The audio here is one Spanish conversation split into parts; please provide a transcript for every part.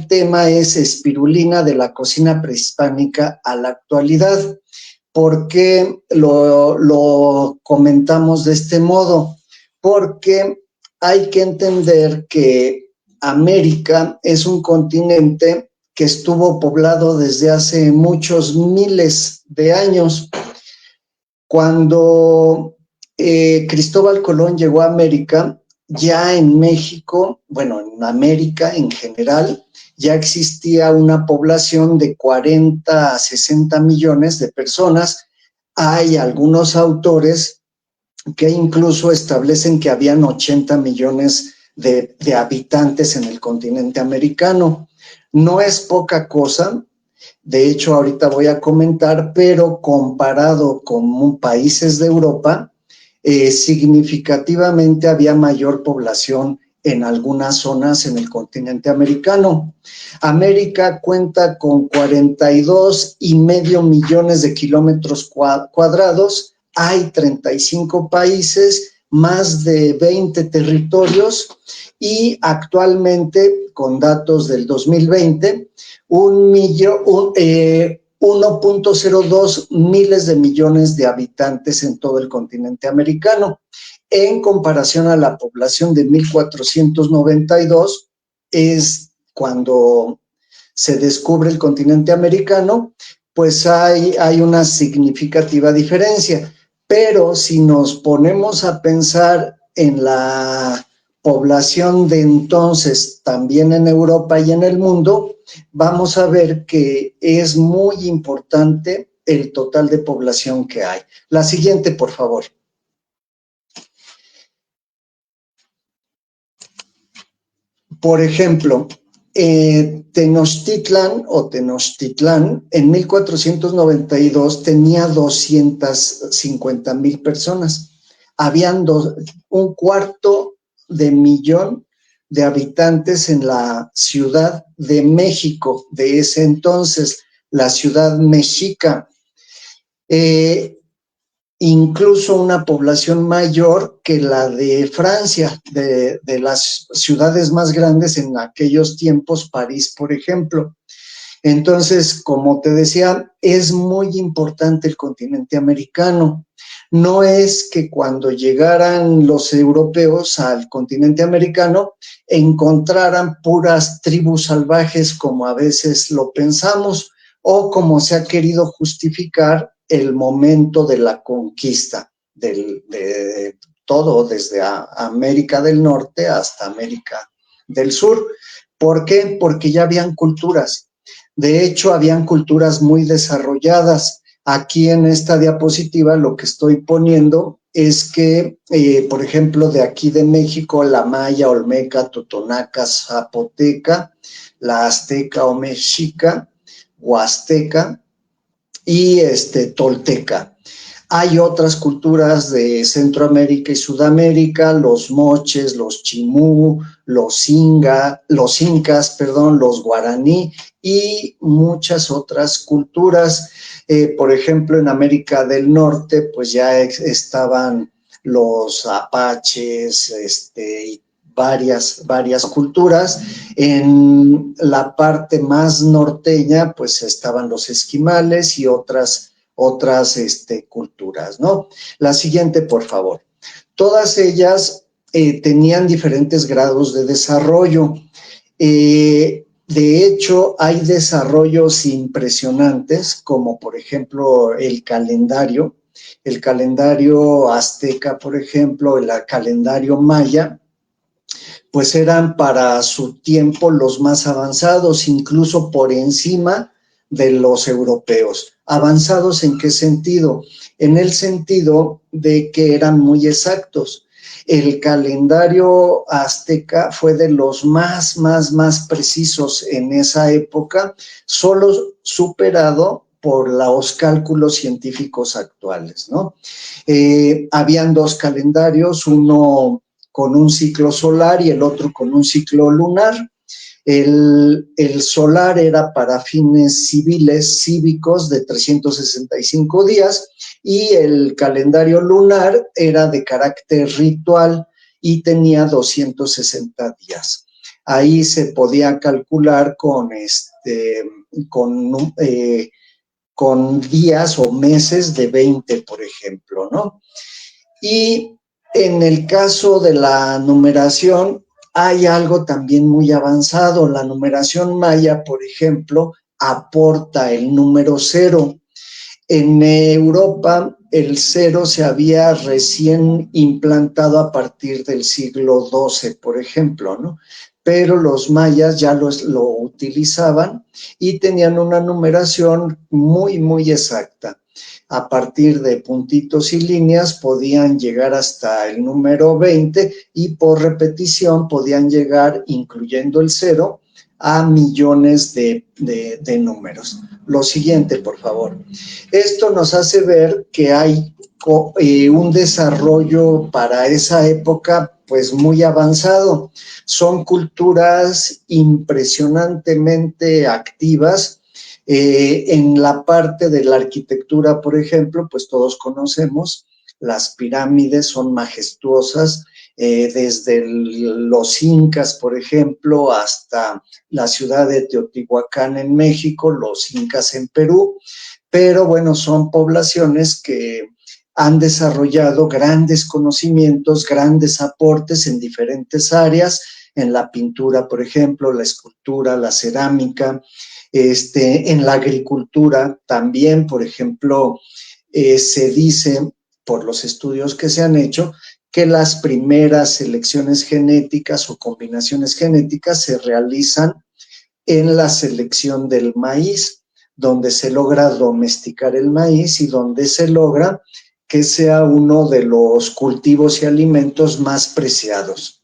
tema es espirulina de la cocina prehispánica a la actualidad. ¿Por qué lo comentamos de este modo? Porque hay que entender que América es un continente que estuvo poblado desde hace muchos miles de años. Cuando Cristóbal Colón llegó a América, ya en México, bueno, en América en general, ya existía una población de 40 a 60 millones de personas. Hay algunos autores que incluso establecen que habían 80 millones de habitantes en el continente americano. No es poca cosa, de hecho ahorita voy a comentar, pero comparado con países de Europa, significativamente había mayor población en algunas zonas en el continente americano. América cuenta con 42,5 millones de kilómetros cuadrados, hay 35 países, más de 20 territorios y actualmente, con datos del 2020, 1.02 miles de millones de habitantes en todo el continente americano. En comparación a la población de 1492, es cuando se descubre el continente americano, pues hay una significativa diferencia. Pero si nos ponemos a pensar en la población de entonces, también en Europa y en el mundo, vamos a ver que es muy importante el total de población que hay. La siguiente, por favor. Por ejemplo, Tenochtitlan en 1492 tenía 250,000 personas. Habían un cuarto de millón de habitantes en la Ciudad de México de ese entonces, la ciudad mexica. Incluso una población mayor que la de Francia, de las ciudades más grandes en aquellos tiempos, París, por ejemplo. Entonces, como te decía, es muy importante el continente americano. No es que cuando llegaran los europeos al continente americano encontraran puras tribus salvajes como a veces lo pensamos o como se ha querido justificar el momento de la conquista de todo, desde América del Norte hasta América del Sur. ¿Por qué? Porque ya habían culturas. De hecho, habían culturas muy desarrolladas. Aquí en esta diapositiva lo que estoy poniendo es que, por ejemplo, de aquí de México, la maya, olmeca, totonaca, zapoteca, la azteca o mexica, huasteca y tolteca. Hay otras culturas de Centroamérica y Sudamérica, los moches, los chimú, los incas, los guaraní y muchas otras culturas. Por ejemplo, en América del Norte, pues ya estaban los apaches, y varias culturas. En la parte más norteña, pues estaban los esquimales y otras culturas, ¿no? La siguiente, por favor. Todas ellas tenían diferentes grados de desarrollo. De hecho, hay desarrollos impresionantes, como por ejemplo el calendario azteca, por ejemplo, el calendario maya, pues eran para su tiempo los más avanzados, incluso por encima de los europeos. ¿Avanzados en qué sentido? En el sentido de que eran muy exactos. El calendario azteca fue de los más precisos en esa época, solo superado por los cálculos científicos actuales, ¿no? Habían dos calendarios, uno con un ciclo solar y el otro con un ciclo lunar. El solar era para fines civiles, cívicos, de 365 días, y el calendario lunar era de carácter ritual y tenía 260 días. ahí se podía calcular con días o meses de 20, por ejemplo, ¿no? Y en el caso de la numeración, hay algo también muy avanzado. La numeración maya, por ejemplo, aporta el número 0. En Europa, el 0 se había recién implantado a partir del siglo XII, por ejemplo, ¿no? Pero los mayas ya lo utilizaban y tenían una numeración muy, muy exacta. A partir de puntitos y líneas podían llegar hasta el número 20 y por repetición podían llegar, incluyendo el 0, a millones de números. Lo siguiente, por favor. Esto nos hace ver que hay un desarrollo para esa época pues muy avanzado. Son culturas impresionantemente activas. En la parte de la arquitectura, por ejemplo, pues todos conocemos, las pirámides son majestuosas, desde los incas, por ejemplo, hasta la ciudad de Teotihuacán en México, los incas en Perú, pero bueno, son poblaciones que han desarrollado grandes conocimientos, grandes aportes en diferentes áreas, en la pintura, por ejemplo, la escultura, la cerámica, en la agricultura también, por ejemplo, se dice por los estudios que se han hecho que las primeras selecciones genéticas o combinaciones genéticas se realizan en la selección del maíz, donde se logra domesticar el maíz y donde se logra que sea uno de los cultivos y alimentos más preciados.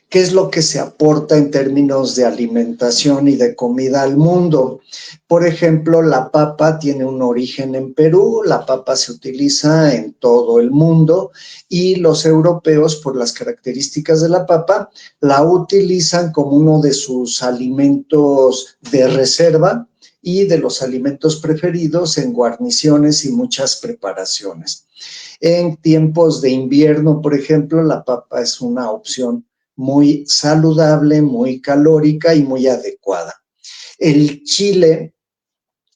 ¿Qué es lo que se aporta en términos de alimentación y de comida al mundo? Por ejemplo, la papa tiene un origen en Perú, la papa se utiliza en todo el mundo y los europeos, por las características de la papa, la utilizan como uno de sus alimentos de reserva y de los alimentos preferidos en guarniciones y muchas preparaciones. En tiempos de invierno, por ejemplo, la papa es una opción muy saludable, muy calórica y muy adecuada. El chile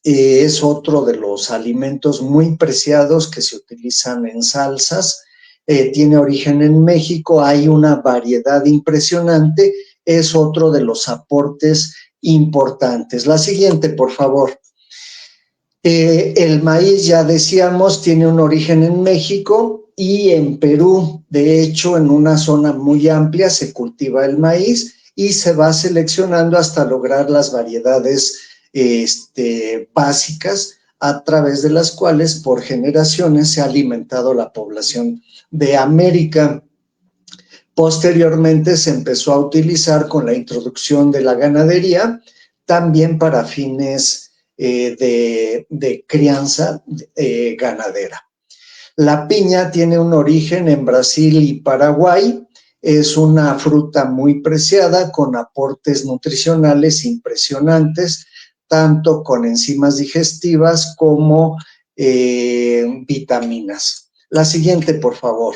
es otro de los alimentos muy preciados que se utilizan en salsas. Tiene origen en México, hay una variedad impresionante, es otro de los aportes importantes. La siguiente, por favor. El maíz, ya decíamos, tiene un origen en México y en Perú. De hecho, en una zona muy amplia se cultiva el maíz y se va seleccionando hasta lograr las variedades básicas a través de las cuales por generaciones se ha alimentado la población de América. Posteriormente se empezó a utilizar con la introducción de la ganadería, también para fines de crianza ganadera. La piña tiene un origen en Brasil y Paraguay, es una fruta muy preciada con aportes nutricionales impresionantes, tanto con enzimas digestivas como vitaminas. La siguiente, por favor.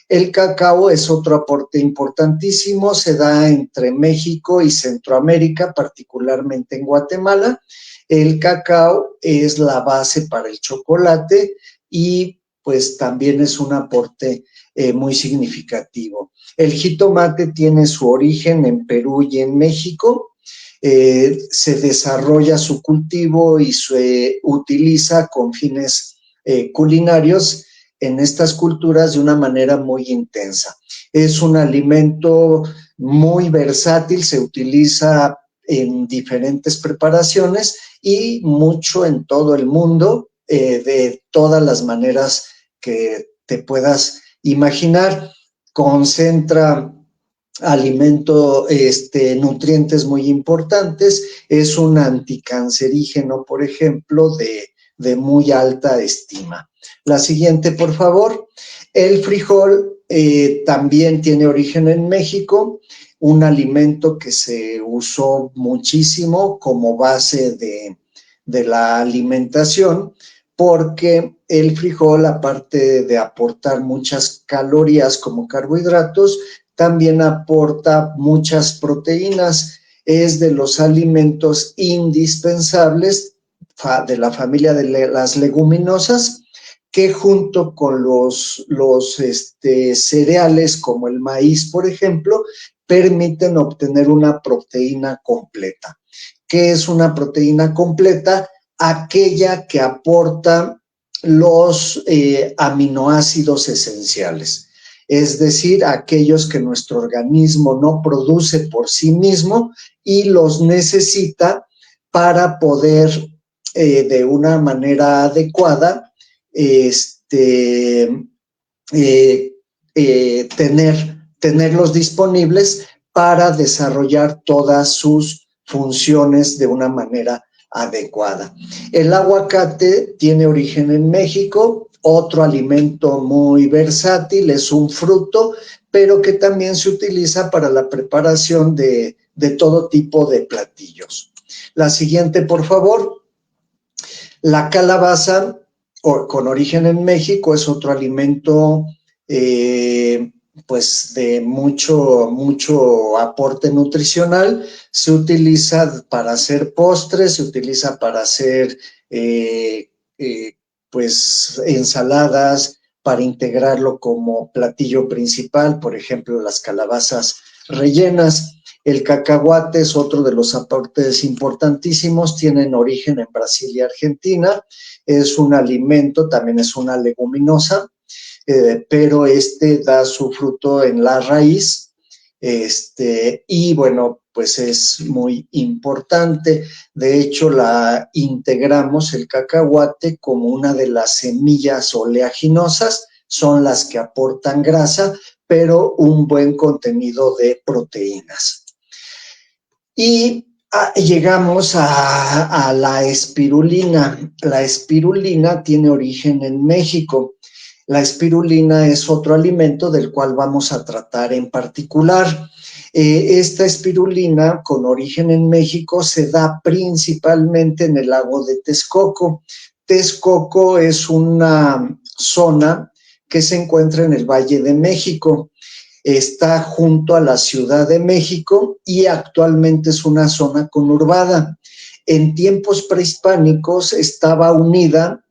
El cacao es otro aporte importantísimo, se da entre México y Centroamérica, particularmente en Guatemala. El cacao es la base para el chocolate y pues también es un aporte muy significativo. El jitomate tiene su origen en Perú y en México. Se desarrolla su cultivo y se utiliza con fines culinarios en estas culturas de una manera muy intensa. Es un alimento muy versátil, se utiliza en diferentes preparaciones y mucho en todo el mundo, de todas las maneras que te puedas imaginar. Concentra nutrientes muy importantes, es un anticancerígeno, por ejemplo, de muy alta estima. La siguiente, por favor. El frijol también tiene origen en México, un alimento que se usó muchísimo como base de la alimentación, porque el frijol, aparte de aportar muchas calorías como carbohidratos, también aporta muchas proteínas. Es de los alimentos indispensables de la familia de las leguminosas, que junto con los cereales como el maíz, por ejemplo, permiten obtener una proteína completa. ¿Qué es una proteína completa? Aquella que aporta los aminoácidos esenciales, es decir, aquellos que nuestro organismo no produce por sí mismo y los necesita para poder de una manera adecuada eh, tenerlos disponibles para desarrollar todas sus funciones de una manera adecuada. El aguacate tiene origen en México, otro alimento muy versátil, es un fruto, pero que también se utiliza para la preparación de todo tipo de platillos. La siguiente, por favor. La calabaza, con origen en México, es otro alimento pues de mucho aporte nutricional. Se utiliza para hacer postres, se utiliza para hacer pues ensaladas, para integrarlo como platillo principal, por ejemplo, las calabazas rellenas. El cacahuate es otro de los aportes importantísimos, tienen origen en Brasil y Argentina, es un alimento, también es una leguminosa, pero da su fruto en la raíz, y bueno, pues es muy importante. De hecho, la integramos el cacahuate como una de las semillas oleaginosas, son las que aportan grasa, pero un buen contenido de proteínas. Y llegamos a la espirulina. La espirulina tiene origen en México. La espirulina es otro alimento del cual vamos a tratar en particular. Esta espirulina con origen en México se da principalmente en el lago de Texcoco. Texcoco es una zona que se encuentra en el Valle de México. Está junto a la Ciudad de México y actualmente es una zona conurbada. En tiempos prehispánicos estaba unida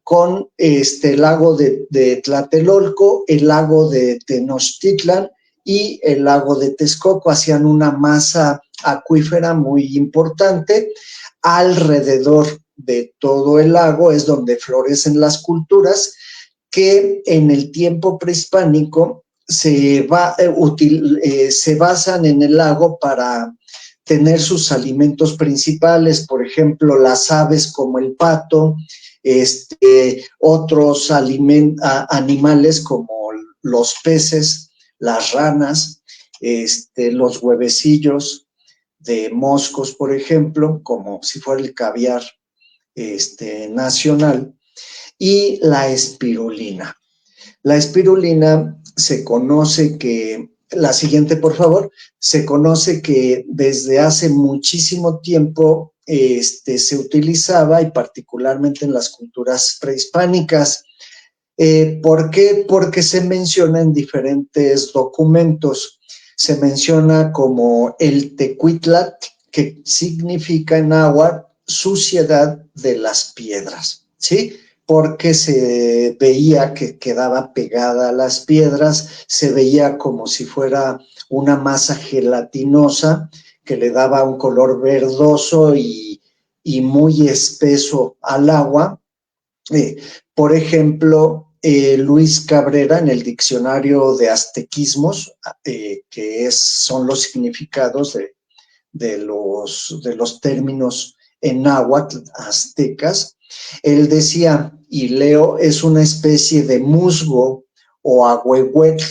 con el lago de Tlatelolco, el lago de Tenochtitlan y el lago de Texcoco. Hacían una masa acuífera muy importante. Alrededor de todo el lago es donde florecen las culturas que en el tiempo prehispánico se basan en el lago para tener sus alimentos principales, por ejemplo, las aves como el pato, otros animales como los peces, las ranas, los huevecillos de moscos, por ejemplo, como si fuera el caviar nacional, y la espirulina. La espirulina se conoce que, la siguiente por favor, se conoce que desde hace muchísimo tiempo se utilizaba, y particularmente en las culturas prehispánicas. ¿Por qué? Porque se menciona en diferentes documentos. Se menciona como el tecuitlat, que significa en náhuatl suciedad de las piedras, ¿sí? Porque se veía que quedaba pegada a las piedras, se veía como si fuera una masa gelatinosa que le daba un color verdoso y muy espeso al agua. Por ejemplo, Luis Cabrera en el diccionario de aztequismos, son los significados de los términos en náhuatl aztecas, él decía, y leo, es una especie de musgo o ahuehuetl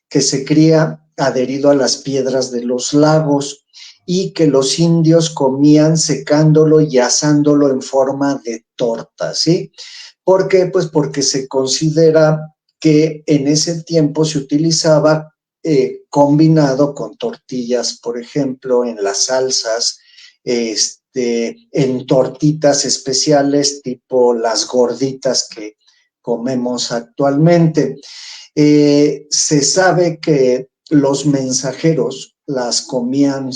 que se cría adherido a las piedras de los lagos y que los indios comían secándolo y asándolo en forma de torta, ¿sí? ¿Por qué? Pues porque se considera que en ese tiempo se utilizaba combinado con tortillas, por ejemplo, en las salsas, en tortitas especiales tipo las gorditas que comemos actualmente. Se sabe que los mensajeros las comían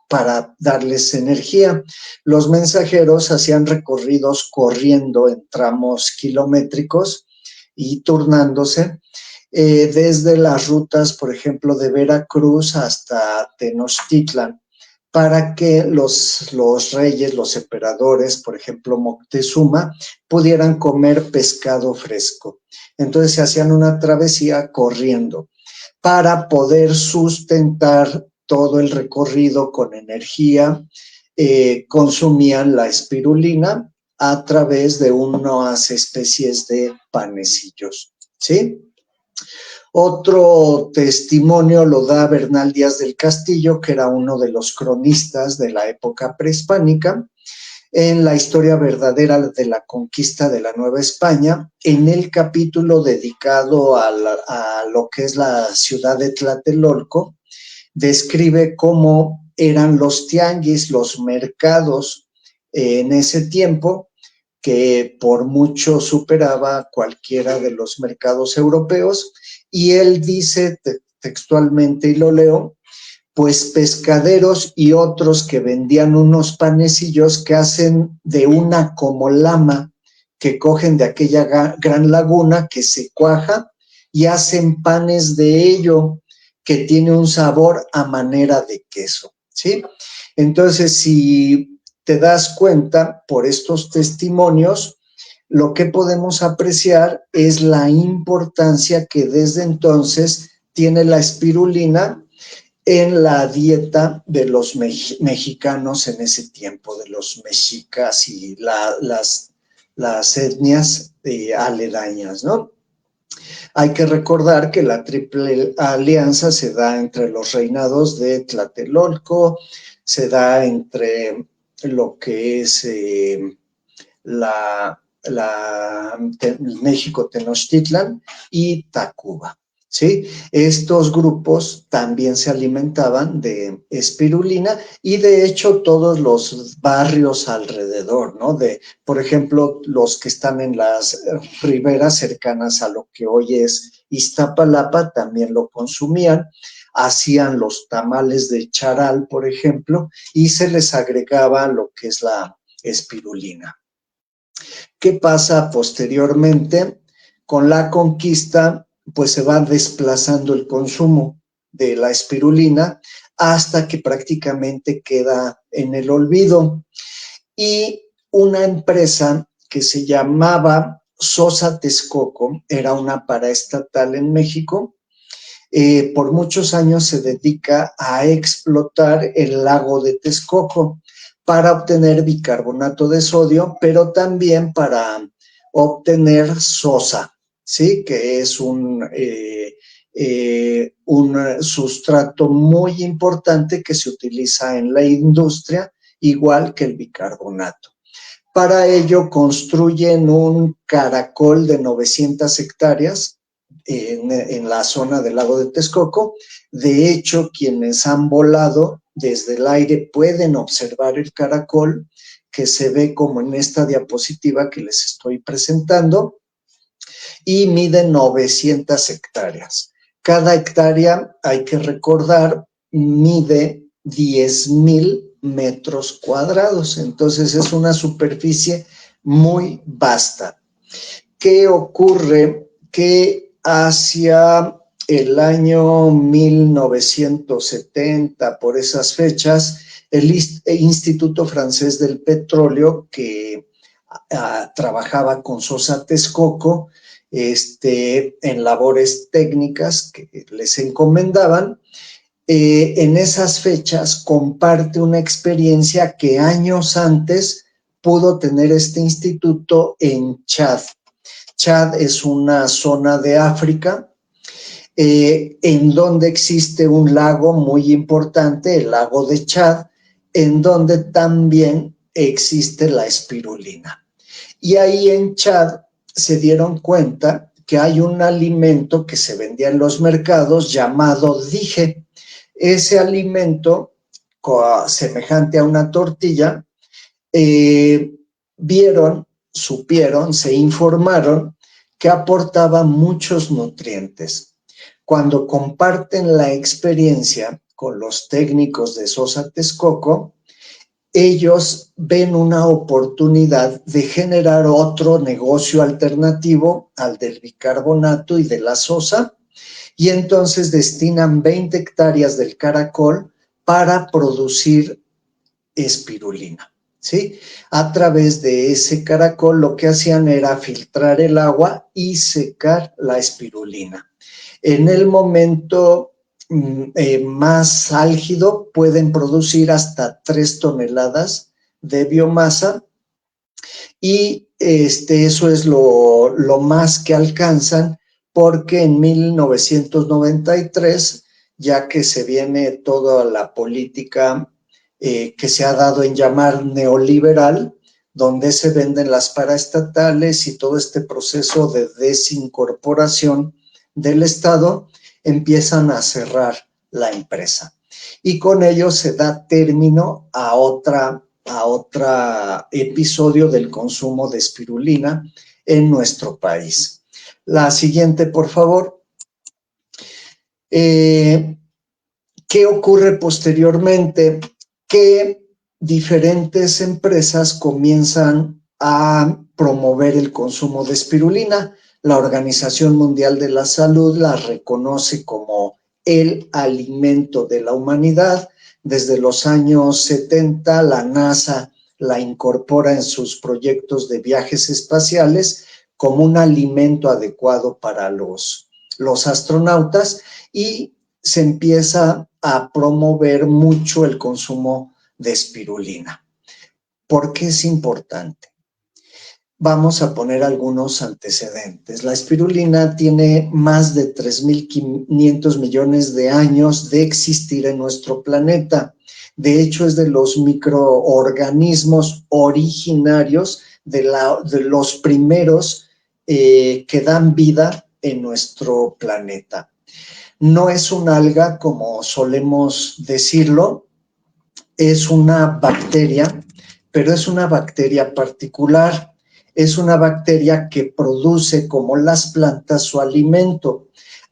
para darles energía. Los mensajeros hacían recorridos corriendo en tramos kilométricos y turnándose desde las rutas, por ejemplo, de Veracruz hasta Tenochtitlan, para que los reyes, los emperadores, por ejemplo, Moctezuma, pudieran comer pescado fresco. Entonces se hacían una travesía corriendo para poder sustentar todo el recorrido con energía. Consumían la espirulina a través de unas especies de panecillos, ¿sí? Otro testimonio lo da Bernal Díaz del Castillo, que era uno de los cronistas de la época prehispánica, en la historia verdadera de la conquista de la Nueva España, en el capítulo dedicado a lo que es la ciudad de Tlatelolco, describe cómo eran los tianguis, los mercados en ese tiempo, que por mucho superaba cualquiera de los mercados europeos, y él dice textualmente, y lo leo, pues pescaderos y otros que vendían unos panecillos que hacen de una como lama, que cogen de aquella gran laguna que se cuaja y hacen panes de ello, que tiene un sabor a manera de queso, ¿sí? Entonces, si te das cuenta por estos testimonios, lo que podemos apreciar es la importancia que desde entonces tiene la espirulina en la dieta de los mexicanos en ese tiempo, de los mexicas y las etnias aledañas, ¿no? Hay que recordar que la Triple Alianza se da entre los reinados de Tlatelolco, se da entre lo que es México Tenochtitlan y Tacuba, ¿sí? Estos grupos también se alimentaban de espirulina y de hecho todos los barrios alrededor, ¿no? Por ejemplo, los que están en las riberas cercanas a lo que hoy es Iztapalapa también lo consumían, hacían los tamales de charal, por ejemplo, y se les agregaba lo que es la espirulina. ¿Qué pasa posteriormente? Con la conquista, pues se va desplazando el consumo de la espirulina hasta que prácticamente queda en el olvido. Y una empresa que se llamaba Sosa Texcoco, era una paraestatal en México, por muchos años se dedica a explotar el lago de Texcoco para obtener bicarbonato de sodio, pero también para obtener sosa, ¿sí? Que es un sustrato muy importante que se utiliza en la industria, igual que el bicarbonato. Para ello construyen un caracol de 900 hectáreas en la zona del lago de Texcoco. De hecho, quienes han volado desde el aire pueden observar el caracol, que se ve como en esta diapositiva que les estoy presentando, y mide 900 hectáreas. Cada hectárea, hay que recordar, mide 10,000 metros cuadrados. Entonces es una superficie muy vasta. ¿Qué ocurre? Que hacia el año 1970, por esas fechas, el Instituto Francés del Petróleo, que trabajaba con Sosa Texcoco en labores técnicas que les encomendaban, en esas fechas comparte una experiencia que años antes pudo tener este instituto en Chad. Chad es una zona de África en donde existe un lago muy importante, el lago de Chad, en donde también existe la espirulina. Y ahí en Chad se dieron cuenta que hay un alimento que se vendía en los mercados llamado dije. Ese alimento, semejante a una tortilla, supieron, se informaron que aportaba muchos nutrientes. Cuando comparten la experiencia con los técnicos de Sosa Texcoco, ellos ven una oportunidad de generar otro negocio alternativo al del bicarbonato y de la sosa, y entonces destinan 20 hectáreas del caracol para producir espirulina, ¿sí? A través de ese caracol lo que hacían era filtrar el agua y secar la espirulina. En el momento más álgido pueden producir hasta 3 toneladas de biomasa y eso es lo más que alcanzan, porque en 1993, ya que se viene toda la política que se ha dado en llamar neoliberal, donde se venden las paraestatales y todo este proceso de desincorporación del Estado, empiezan a cerrar la empresa. Y con ello se da término a otro episodio del consumo de espirulina en nuestro país. La siguiente, por favor. ¿Qué ocurre posteriormente? Que diferentes empresas comienzan a promover el consumo de espirulina. La Organización Mundial de la Salud la reconoce como el alimento de la humanidad. Desde los años 70, la NASA la incorpora en sus proyectos de viajes espaciales como un alimento adecuado para los astronautas, y se empieza a promover mucho el consumo de espirulina. ¿Por qué es importante? Vamos a poner algunos antecedentes. La espirulina tiene más de 3.500 millones de años de existir en nuestro planeta. De hecho, es de los microorganismos originarios de los primeros que dan vida en nuestro planeta. No es un alga, como solemos decirlo, es una bacteria, pero es una bacteria particular. Es una bacteria que produce, como las plantas, su alimento.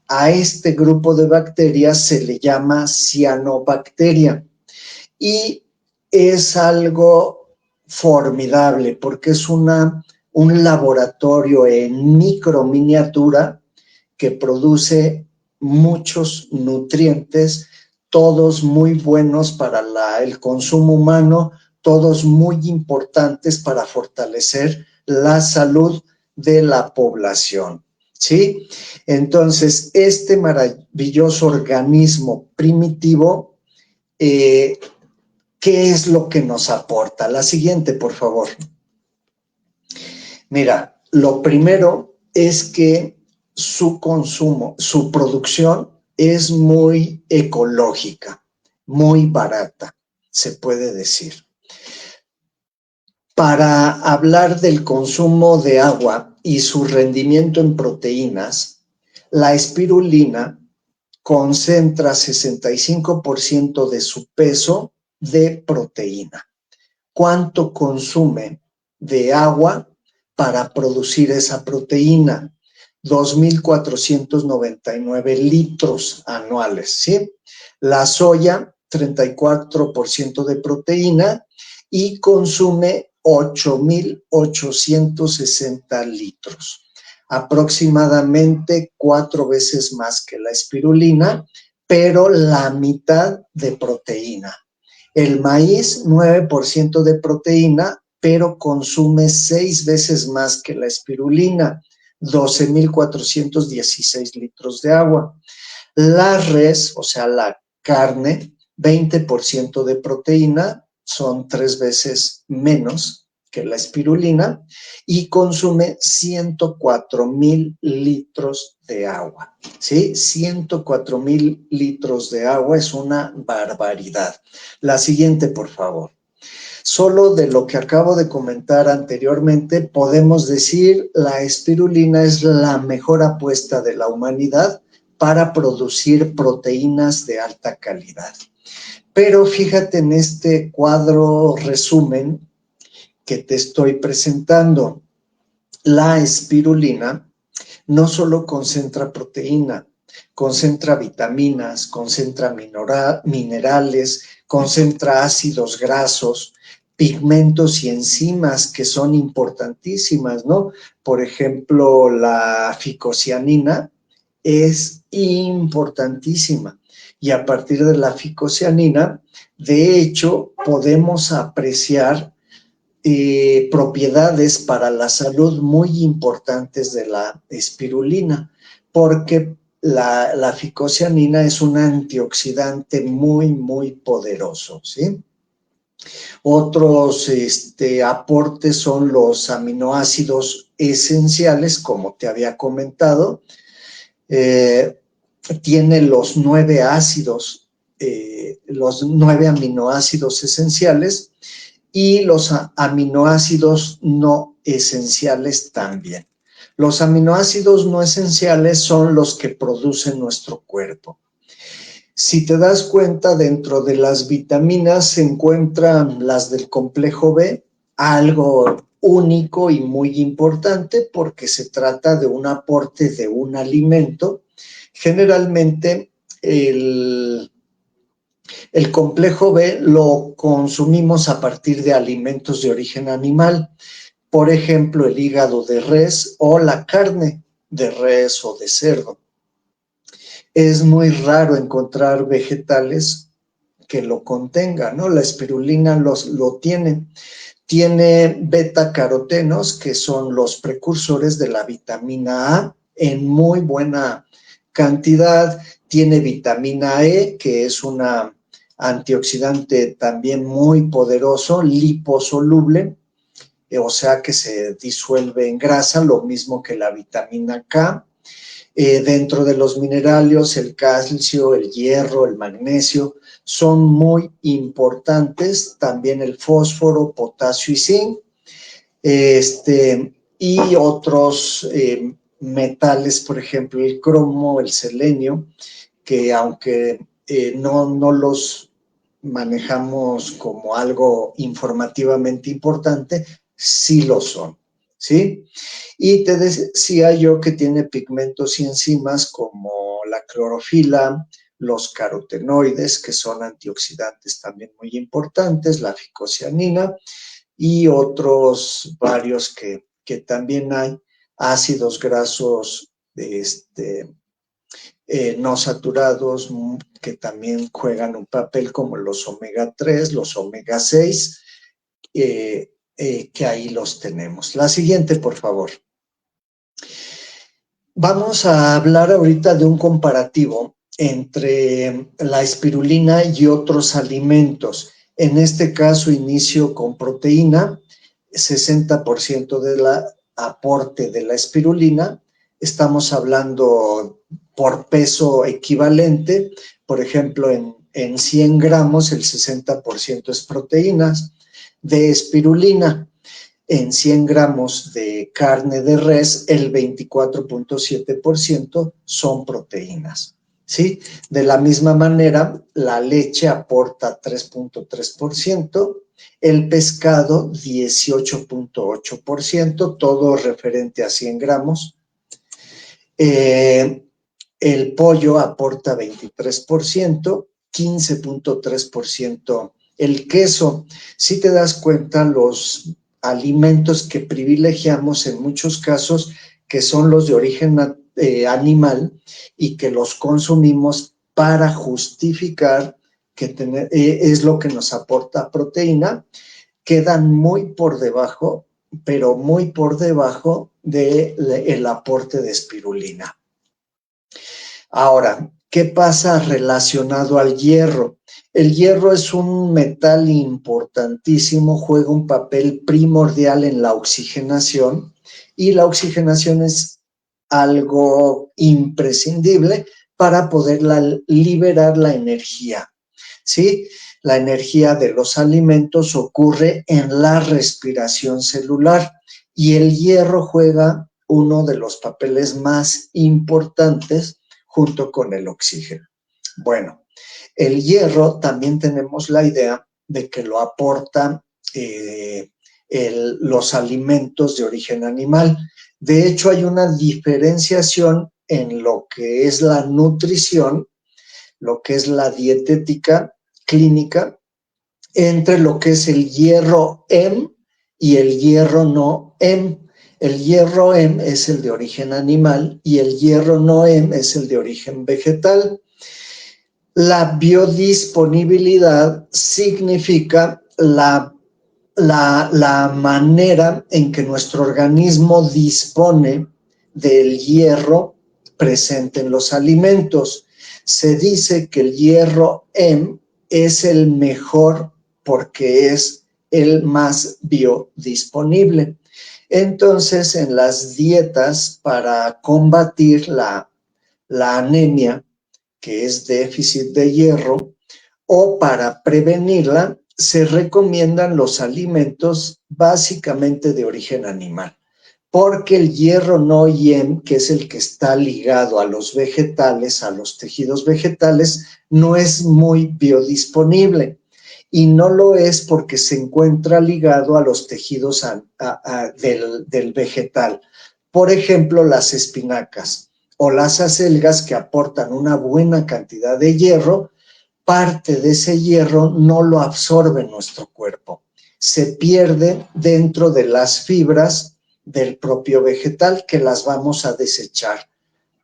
A este grupo de bacterias se le llama cianobacteria, y es algo formidable porque es un laboratorio en microminiatura que produce muchos nutrientes, todos muy buenos para el consumo humano, todos muy importantes para fortalecer la salud de la población, ¿sí? Entonces, este maravilloso organismo primitivo, ¿qué es lo que nos aporta? La siguiente, por favor. Mira, lo primero es que su consumo, su producción es muy ecológica, muy barata, se puede decir. Para hablar del consumo de agua y su rendimiento en proteínas, la espirulina concentra 65% de su peso de proteína. ¿Cuánto consume de agua para producir esa proteína? 2.499 litros anuales, ¿sí? La soya, 34% de proteína, y consume 8.860 litros, aproximadamente 4 veces más que la espirulina, pero la mitad de proteína. El maíz, 9% de proteína, pero consume 6 veces más que la espirulina, 12.416 litros de agua. La res, o sea, la carne, 20% de proteína, son 3 veces menos que la espirulina, y consume 104.000 litros de agua, ¿sí? 104.000 litros de agua es una barbaridad. La siguiente, por favor. Solo de lo que acabo de comentar anteriormente podemos decir la espirulina es la mejor apuesta de la humanidad para producir proteínas de alta calidad. Pero fíjate en este cuadro resumen que te estoy presentando. La espirulina no solo concentra proteína, concentra vitaminas, concentra minerales, concentra ácidos grasos, pigmentos y enzimas que son importantísimas, ¿no? Por ejemplo, la ficocianina es importantísima y a partir de la ficocianina, de hecho, podemos apreciar propiedades para la salud muy importantes de la espirulina, porque la ficocianina es un antioxidante muy, muy poderoso, ¿sí? Otros aportes son los aminoácidos esenciales, como te había comentado. Tiene los 9 aminoácidos esenciales, y los aminoácidos no esenciales también. Los aminoácidos no esenciales son los que produce nuestro cuerpo. Si te das cuenta, dentro de las vitaminas se encuentran las del complejo B, algo único y muy importante porque se trata de un aporte de un alimento. Generalmente el complejo B lo consumimos a partir de alimentos de origen animal, por ejemplo, el hígado de res o la carne de res o de cerdo. Es muy raro encontrar vegetales que lo contengan, ¿no? La espirulina lo tiene. Tiene beta-carotenos, que son los precursores de la vitamina A, en muy buena cantidad. Tiene vitamina E, que es una antioxidante también muy poderoso, liposoluble, o sea que se disuelve en grasa, lo mismo que la vitamina K. Dentro de los minerales, el calcio, el hierro, el magnesio, son muy importantes, también el fósforo, potasio y zinc, y otros metales, por ejemplo, el cromo, el selenio, que aunque no los manejamos como algo informativamente importante, sí lo son, ¿sí? Y te decía yo que tiene pigmentos y enzimas como la clorofila, los carotenoides, que son antioxidantes también muy importantes, la ficocianina y otros varios que también hay, ácidos grasos no saturados, que también juegan un papel, como los omega 3, los omega 6, que ahí los tenemos. La siguiente, por favor. Vamos a hablar ahorita de un comparativo entre la espirulina y otros alimentos. En este caso, inicio con proteína, 60% del aporte de la espirulina. Estamos hablando por peso equivalente, por ejemplo, en 100 gramos el 60% es proteínas de espirulina. En 100 gramos de carne de res, el 24.7% son proteínas, ¿sí? De la misma manera, la leche aporta 3.3%, el pescado 18.8%, todo referente a 100 gramos. El pollo aporta 23%, 15.3% el queso. Si te das cuenta, los alimentos que privilegiamos en muchos casos, que son los de origen animal y que los consumimos para justificar que es lo que nos aporta proteína, quedan muy por debajo, pero muy por debajo del aporte de espirulina. Ahora, ¿qué pasa relacionado al hierro? El hierro es un metal importantísimo, juega un papel primordial en la oxigenación, y la oxigenación es algo imprescindible para poder liberar la energía, ¿sí? La energía de los alimentos ocurre en la respiración celular y el hierro juega uno de los papeles más importantes junto con el oxígeno. Bueno, el hierro también tenemos la idea de que lo aporta los alimentos de origen animal. De hecho, hay una diferenciación en lo que es la nutrición, lo que es la dietética clínica, entre lo que es el hierro Hem y el hierro no Hem. El hierro Hem es el de origen animal y el hierro no Hem es el de origen vegetal. La biodisponibilidad significa la manera en que nuestro organismo dispone del hierro presente en los alimentos. Se dice que el hierro Hem es el mejor porque es el más biodisponible. Entonces, en las dietas para combatir la anemia, que es déficit de hierro, o para prevenirla, se recomiendan los alimentos básicamente de origen animal, porque el hierro no Hem, que es el que está ligado a los vegetales, a los tejidos vegetales, no es muy biodisponible. Y no lo es porque se encuentra ligado a los tejidos del vegetal. Por ejemplo, las espinacas o las acelgas, que aportan una buena cantidad de hierro, parte de ese hierro no lo absorbe nuestro cuerpo. Se pierde dentro de las fibras del propio vegetal, que las vamos a desechar,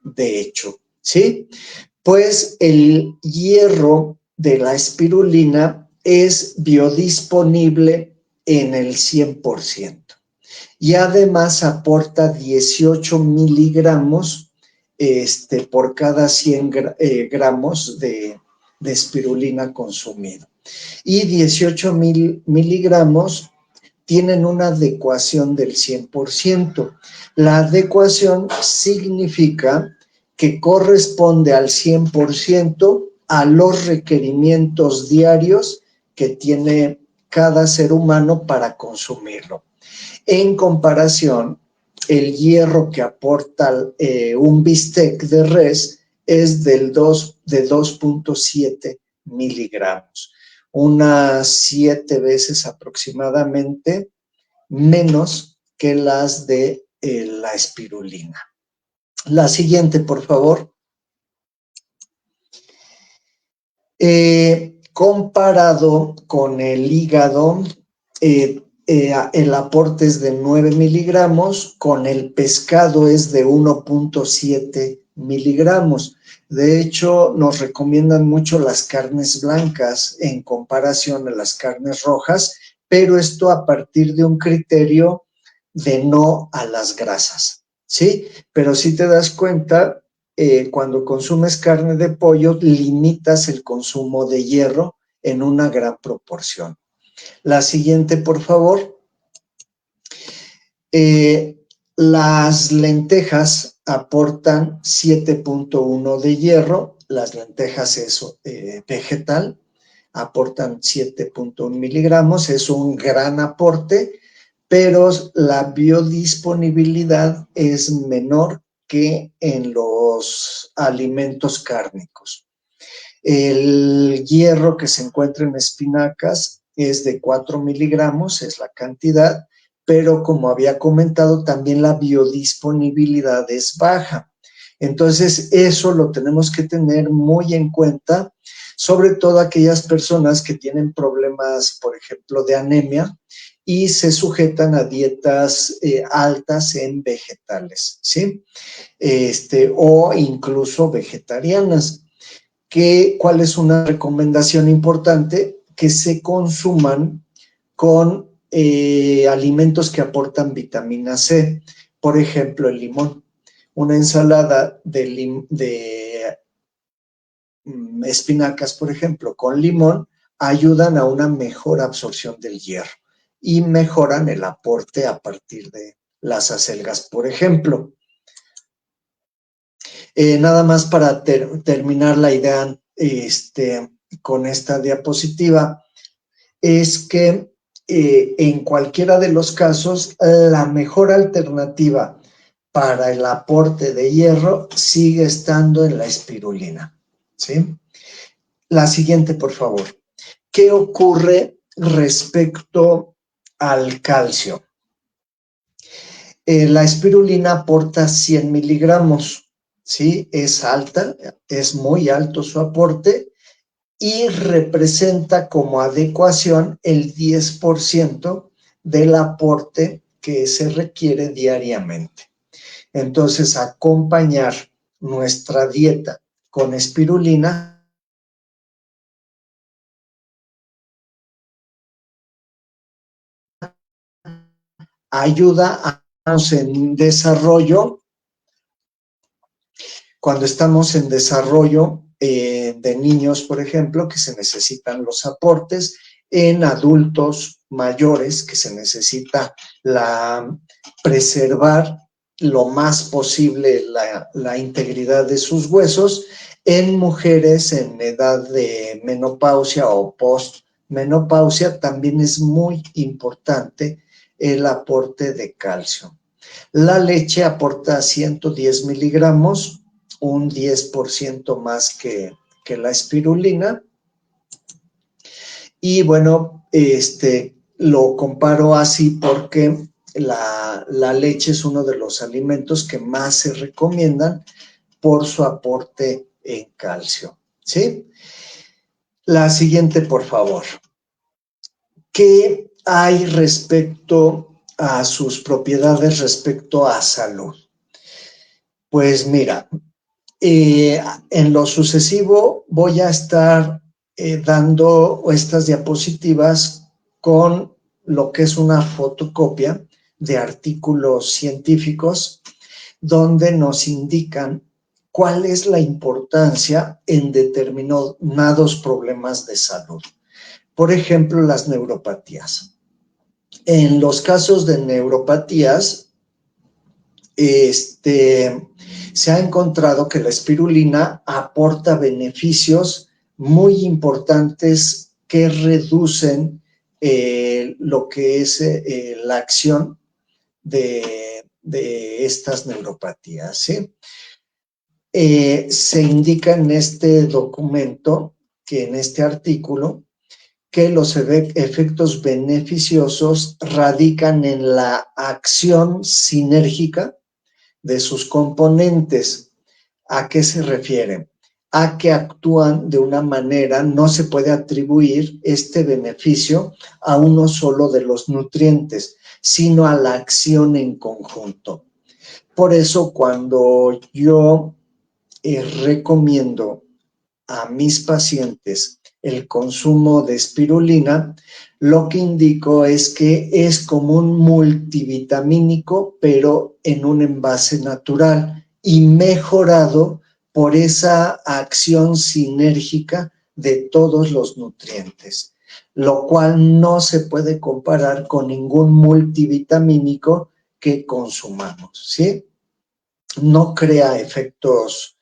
de hecho, ¿sí? Pues el hierro de la espirulina es biodisponible en el 100%. Y además aporta 18 miligramos por cada 100 gramos de espirulina consumido. Y 18 miligramos tienen una adecuación del 100%. La adecuación significa que corresponde al 100% a los requerimientos diarios que tiene cada ser humano para consumirlo. En comparación, el hierro que aporta un bistec de res es de 2.7 miligramos, unas 7 veces aproximadamente menos que las de la espirulina. La siguiente, por favor. Comparado con el hígado, el aporte es de 9 miligramos, con el pescado es de 1.7 miligramos. De hecho, nos recomiendan mucho las carnes blancas en comparación a las carnes rojas, pero esto a partir de un criterio de no a las grasas, ¿sí? Pero si te das cuenta, cuando consumes carne de pollo, limitas el consumo de hierro en una gran proporción. La siguiente, por favor. Las lentejas aportan 7.1 de hierro. Las lentejas es vegetal, aportan 7.1 miligramos. Es un gran aporte, pero la biodisponibilidad es menor que en los alimentos cárnicos. El hierro que se encuentra en espinacas es de 4 miligramos, es la cantidad, pero como había comentado, también la biodisponibilidad es baja. Entonces, eso lo tenemos que tener muy en cuenta, sobre todo aquellas personas que tienen problemas, por ejemplo, de anemia y se sujetan a dietas altas en vegetales, ¿sí? O incluso vegetarianas. ¿Cuál es una recomendación importante? Que se consuman con alimentos que aportan vitamina C. Por ejemplo, el limón. Una ensalada de espinacas, por ejemplo, con limón, ayudan a una mejor absorción del hierro y mejoran el aporte a partir de las acelgas, por ejemplo. Nada más para terminar la idea con esta diapositiva, es que en cualquiera de los casos, la mejor alternativa para el aporte de hierro sigue estando en la espirulina, ¿sí? La siguiente, por favor. ¿Qué ocurre respecto al calcio. La espirulina aporta 100 miligramos, ¿sí? Es alta, es muy alto su aporte y representa como adecuación el 10% del aporte que se requiere diariamente. Entonces, acompañar nuestra dieta con espirulina ayuda a en desarrollo, cuando estamos en desarrollo de niños, por ejemplo, que se necesitan los aportes, en adultos mayores, que se necesita preservar lo más posible la integridad de sus huesos, en mujeres en edad de menopausia o postmenopausia también es muy importante el aporte de calcio. La leche aporta 110 miligramos, un 10% más que la espirulina. Y bueno, lo comparo así porque la leche es uno de los alimentos que más se recomiendan por su aporte en calcio, ¿sí? La siguiente, por favor. ¿Qué hay respecto a sus propiedades respecto a salud? Pues mira, en lo sucesivo voy a estar dando estas diapositivas con lo que es una fotocopia de artículos científicos donde nos indican cuál es la importancia en determinados problemas de salud. Por ejemplo, las neuropatías. En los casos de neuropatías, se ha encontrado que la espirulina aporta beneficios muy importantes que reducen lo que es la acción de estas neuropatías, ¿sí? Se indica en este documento, que en este artículo, que los efectos beneficiosos radican en la acción sinérgica de sus componentes. ¿A qué se refiere? A que actúan de una manera, no se puede atribuir este beneficio a uno solo de los nutrientes, sino a la acción en conjunto. Por eso, cuando yo recomiendo a mis pacientes el consumo de espirulina, lo que indico es que es como un multivitamínico, pero en un envase natural y mejorado por esa acción sinérgica de todos los nutrientes, lo cual no se puede comparar con ningún multivitamínico que consumamos, ¿sí? No crea efectos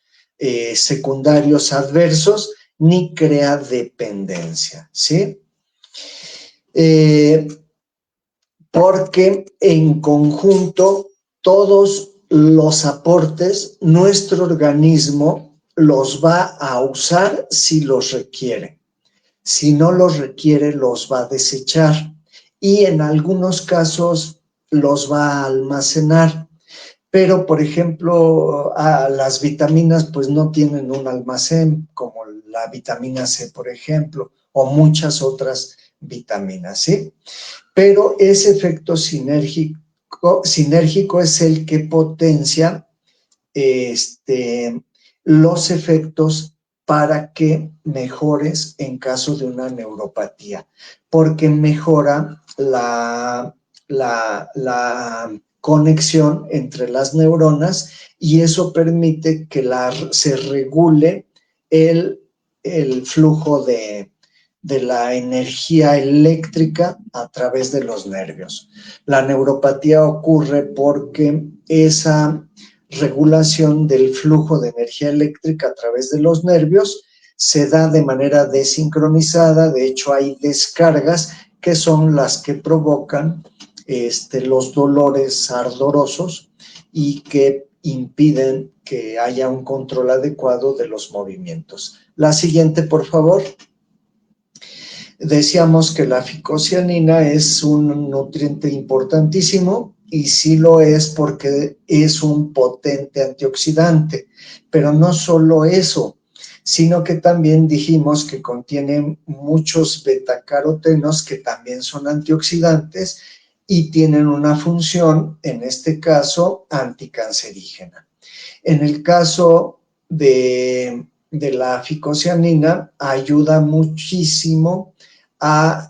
secundarios adversos ni crea dependencia, ¿sí? Porque en conjunto todos los aportes nuestro organismo los va a usar si los requiere. Si no los requiere, los va a desechar y en algunos casos los va a almacenar. Pero, por ejemplo, las vitaminas pues no tienen un almacén como la vitamina C, por ejemplo, o muchas otras vitaminas, ¿sí? Pero ese efecto sinérgico es el que potencia los efectos para que mejores en caso de una neuropatía, porque mejora la conexión entre las neuronas y eso permite que se regule el flujo de la energía eléctrica a través de los nervios. La neuropatía ocurre porque esa regulación del flujo de energía eléctrica a través de los nervios se da de manera desincronizada. De hecho, hay descargas que son las que provocan los dolores ardorosos y que impiden que haya un control adecuado de los movimientos. La siguiente, por favor. Decíamos que la ficocianina es un nutriente importantísimo y sí lo es porque es un potente antioxidante, pero no solo eso, sino que también dijimos que contiene muchos betacarotenos que también son antioxidantes y tienen una función, en este caso, anticancerígena. En el caso de la ficocianina, ayuda muchísimo a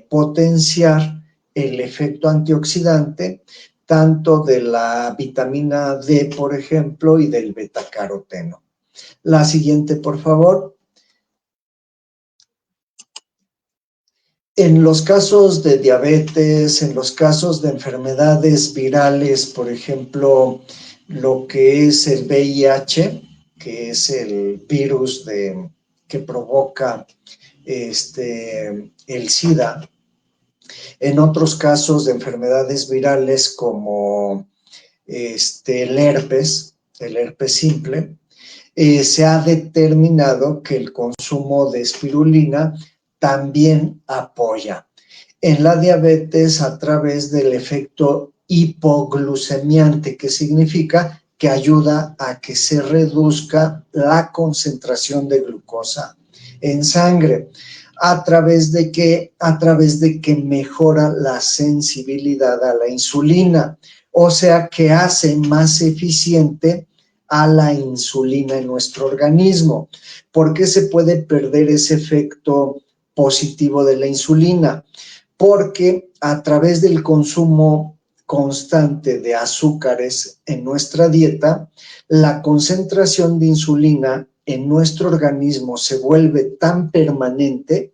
potenciar el efecto antioxidante, tanto de la vitamina D, por ejemplo, y del betacaroteno. La siguiente, por favor. En los casos de diabetes, en los casos de enfermedades virales, por ejemplo, lo que es el VIH, que es el virus que provoca el SIDA, en otros casos de enfermedades virales como el herpes simple, se ha determinado que el consumo de espirulina también apoya en la diabetes a través del efecto hipoglucemiante, que significa que ayuda a que se reduzca la concentración de glucosa en sangre. ¿A través de qué? A través de que mejora la sensibilidad a la insulina, o sea que hace más eficiente a la insulina en nuestro organismo. ¿Por qué se puede perder ese efecto positivo de la insulina? Porque a través del consumo constante de azúcares en nuestra dieta, la concentración de insulina en nuestro organismo se vuelve tan permanente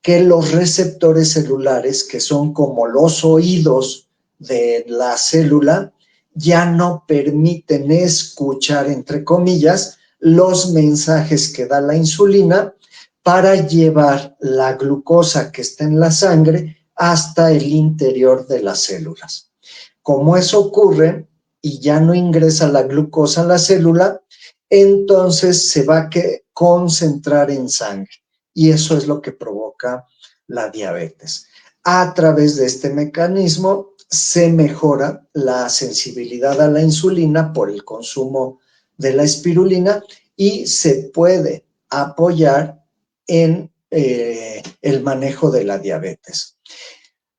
que los receptores celulares, que son como los oídos de la célula, ya no permiten escuchar, entre comillas, los mensajes que da la insulina para llevar la glucosa que está en la sangre hasta el interior de las células. Como eso ocurre y ya no ingresa la glucosa a la célula, entonces se va a concentrar en sangre y eso es lo que provoca la diabetes. A través de este mecanismo se mejora la sensibilidad a la insulina por el consumo de la espirulina y se puede apoyar en el manejo de la diabetes.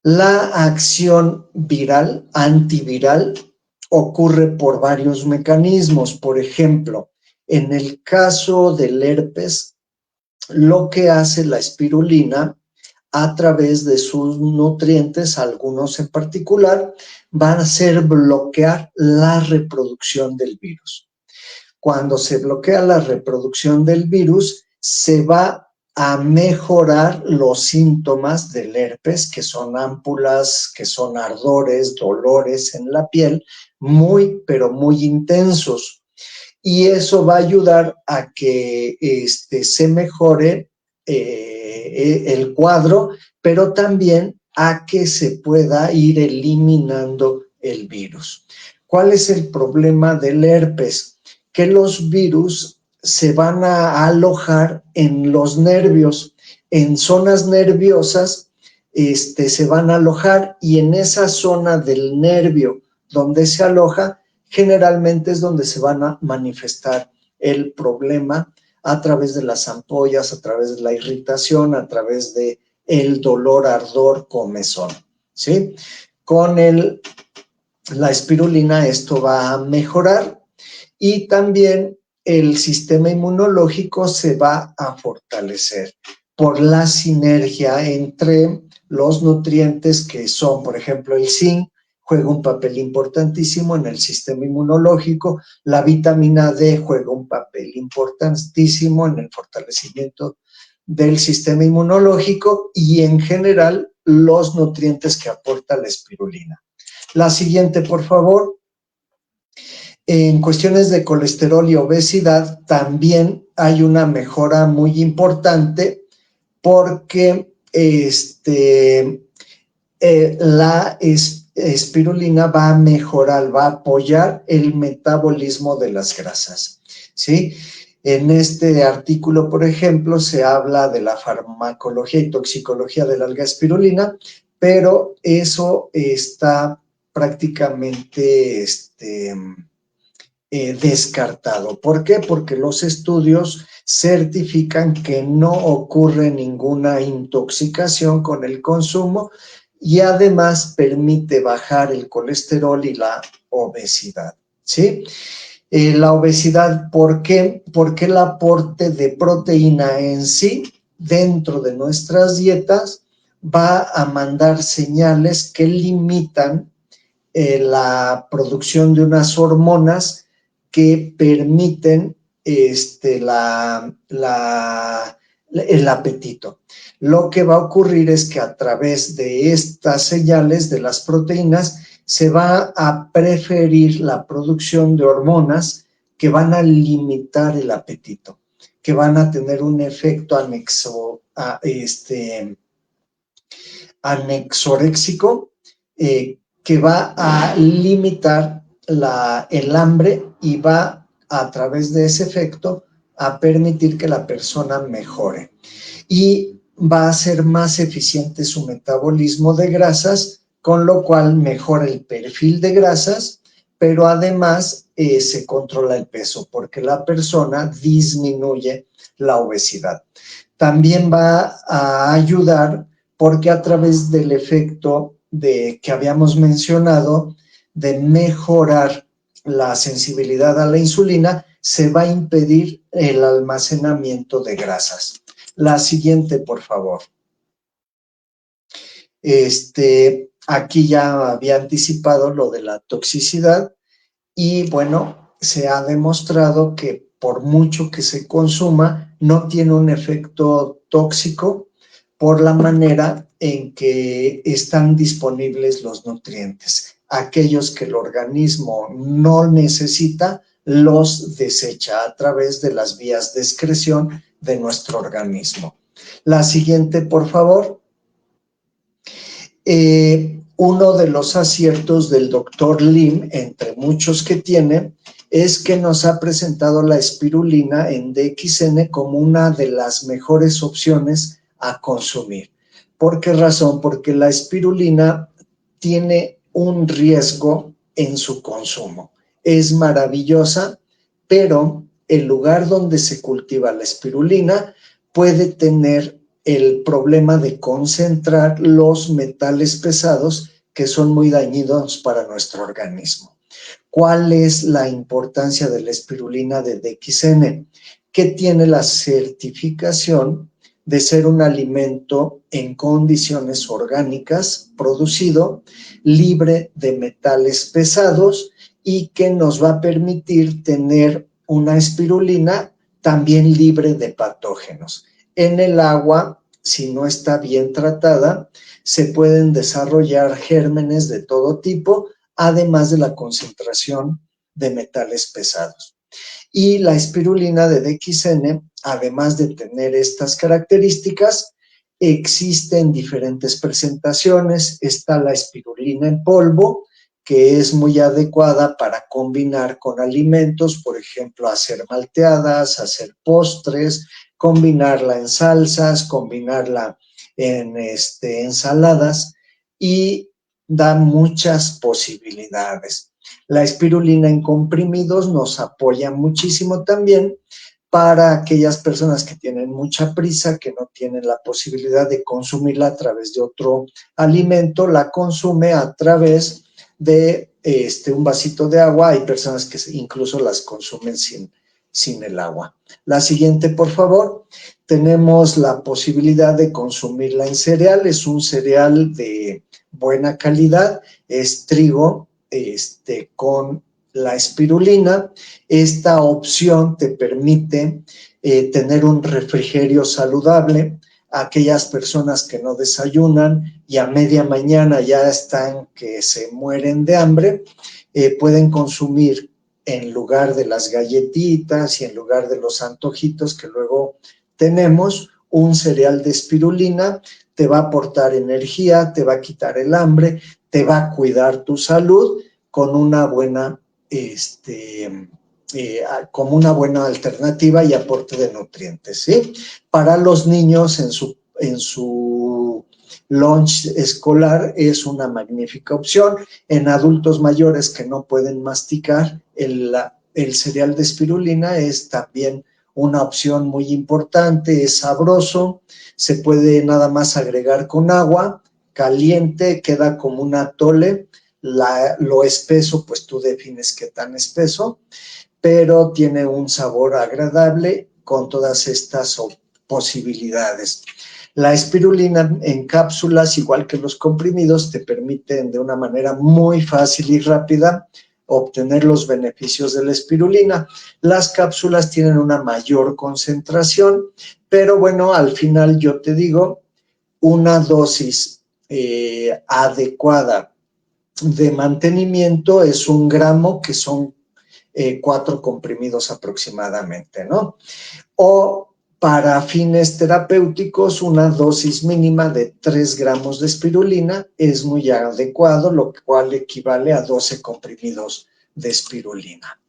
La acción viral, antiviral, ocurre por varios mecanismos. Por ejemplo, en el caso del herpes, lo que hace la espirulina a través de sus nutrientes, algunos en particular, van a hacer bloquear la reproducción del virus. Cuando se bloquea la reproducción del virus, se va a mejorar los síntomas del herpes, que son ámpulas, que son ardores, dolores en la piel, muy, pero muy intensos. Y eso va a ayudar a que se mejore el cuadro, pero también a que se pueda ir eliminando el virus. ¿Cuál es el problema del herpes? Que los virus se van a alojar en los nervios, en zonas nerviosas, se van a alojar y en esa zona del nervio donde se aloja, generalmente es donde se van a manifestar el problema a través de las ampollas, a través de la irritación, a través de el dolor, ardor, comezón, ¿sí? Con la espirulina esto va a mejorar y también el sistema inmunológico se va a fortalecer por la sinergia entre los nutrientes que son, por ejemplo, el zinc, juega un papel importantísimo en el sistema inmunológico, la vitamina D juega un papel importantísimo en el fortalecimiento del sistema inmunológico y en general los nutrientes que aporta la espirulina. La siguiente, por favor. En cuestiones de colesterol y obesidad también hay una mejora muy importante porque la espirulina va a mejorar, va a apoyar el metabolismo de las grasas, ¿sí? En este artículo, por ejemplo, se habla de la farmacología y toxicología de la alga espirulina, pero eso está prácticamente descartado. ¿Por qué? Porque los estudios certifican que no ocurre ninguna intoxicación con el consumo y además permite bajar el colesterol y la obesidad, ¿sí? La obesidad, ¿por qué? Porque el aporte de proteína en sí dentro de nuestras dietas va a mandar señales que limitan la producción de unas hormonas que permiten el apetito. Lo que va a ocurrir es que a través de estas señales de las proteínas se va a preferir la producción de hormonas que van a limitar el apetito, que van a tener un efecto anexoréxico, que va a limitar el hambre y va a través de ese efecto a permitir que la persona mejore. Y va a ser más eficiente su metabolismo de grasas, con lo cual mejora el perfil de grasas, pero además se controla el peso porque la persona disminuye la obesidad. También va a ayudar porque a través del efecto que habíamos mencionado de mejorar la sensibilidad a la insulina, se va a impedir el almacenamiento de grasas. La siguiente, por favor. Aquí ya había anticipado lo de la toxicidad y bueno, se ha demostrado que por mucho que se consuma, no tiene un efecto tóxico por la manera en que están disponibles los nutrientes. Aquellos que el organismo no necesita, los desecha a través de las vías de excreción de nuestro organismo. La siguiente, por favor. Uno de los aciertos del doctor Lim, entre muchos que tiene, es que nos ha presentado la espirulina en DXN como una de las mejores opciones a consumir. ¿Por qué razón? Porque la espirulina tiene un riesgo en su consumo. Es maravillosa, pero el lugar donde se cultiva la espirulina puede tener el problema de concentrar los metales pesados que son muy dañinos para nuestro organismo. ¿Cuál es la importancia de la espirulina de DXN? Que tiene la certificación de ser un alimento en condiciones orgánicas, producido, libre de metales pesados y que nos va a permitir tener una espirulina también libre de patógenos. En el agua, si no está bien tratada, se pueden desarrollar gérmenes de todo tipo, además de la concentración de metales pesados. Y la espirulina de DXN, además de tener estas características, existe en diferentes presentaciones. Está la espirulina en polvo, que es muy adecuada para combinar con alimentos, por ejemplo, hacer malteadas, hacer postres, combinarla en salsas, combinarla en ensaladas y da muchas posibilidades. La espirulina en comprimidos nos apoya muchísimo también para aquellas personas que tienen mucha prisa, que no tienen la posibilidad de consumirla a través de otro alimento, la consume a través de un vasito de agua. Hay personas que incluso las consumen sin el agua. La siguiente, por favor. Tenemos la posibilidad de consumirla en cereal. Es un cereal de buena calidad, es trigo con la espirulina. Esta opción te permite tener un refrigerio saludable. Aquellas personas que no desayunan y a media mañana ya están que se mueren de hambre, pueden consumir en lugar de las galletitas y en lugar de los antojitos que luego tenemos, un cereal de espirulina. Te va a aportar energía, te va a quitar el hambre, te va a cuidar tu salud con una buena como una buena alternativa y aporte de nutrientes, ¿sí? Para los niños en su lunch escolar es una magnífica opción. En adultos mayores que no pueden masticar, el cereal de espirulina es también una opción muy importante, es sabroso, se puede nada más agregar con agua caliente, queda como un atole, lo espeso, pues tú defines qué tan espeso, pero tiene un sabor agradable con todas estas posibilidades. La espirulina en cápsulas, igual que los comprimidos, te permiten de una manera muy fácil y rápida obtener los beneficios de la espirulina. Las cápsulas tienen una mayor concentración, pero bueno, al final yo te digo, una dosis adecuada de mantenimiento es 1 gramo, que son 4 comprimidos aproximadamente, ¿no? O para fines terapéuticos, una dosis mínima de 3 gramos de espirulina es muy adecuado, lo cual equivale a 12 comprimidos de espirulina.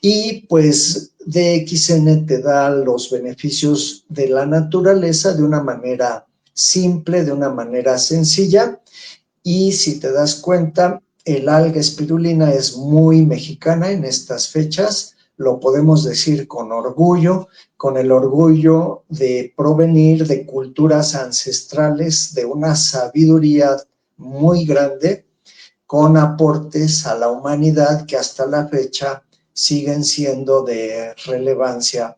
Y pues DXN te da los beneficios de la naturaleza de una manera simple, de una manera sencilla, y si te das cuenta, el alga espirulina es muy mexicana en estas fechas, lo podemos decir con el orgullo de provenir de culturas ancestrales, de una sabiduría muy grande, con aportes a la humanidad que hasta la fecha siguen siendo de relevancia